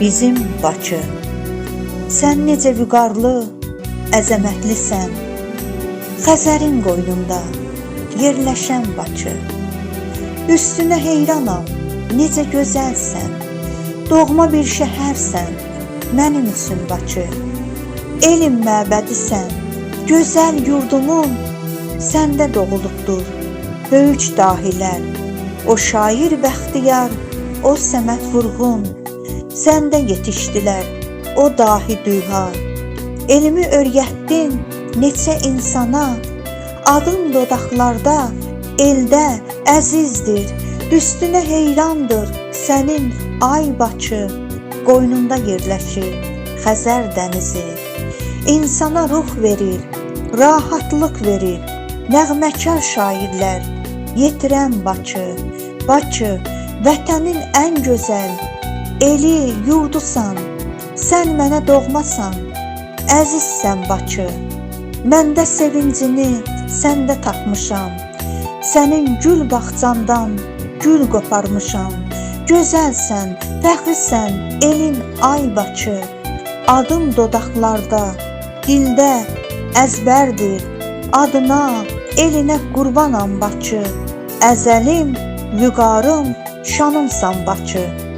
bizim Bakı. Sən necə vüqarlı, əzəmətlisən, Xəzərin qoynunda yerləşən Bakı. Üstünə heyranam, necə gözəlsən, doğma bir şəhərsən, mənim üçün Bakı. Elm məbədisən, gözəl yurdumun, səndə doğulubdur böyük dahilər. O şair Bəxtiyar, o Səməd Vurğun, səndə yetişdilər o dahi düha. Elmi öyrətdin neçə insana, adın dodaqlarda, eldə əzizdir, üstünə heyrandır sənin ay Bakı. Qoynunda yerləşir Xəzər dənizi, insana ruh verir, rahatlıq verir, nəğməkar şairlər yetirən Bakı. Bakı, vətənin ən gözəl eli, yurdusan, sən mənə doğmasan, əzizsən Bakı. Məndə sevincini səndə tapmışam, sənin gül bağçandan gül qoparmışam. Gözəlsən, fəxrisən, elin ay Bakı. Adım dodaqlarda, dildə əzbərdir, adına, elinə qurbanam Bakı. Əzəlim, vüqarım, şanımsan Bakı.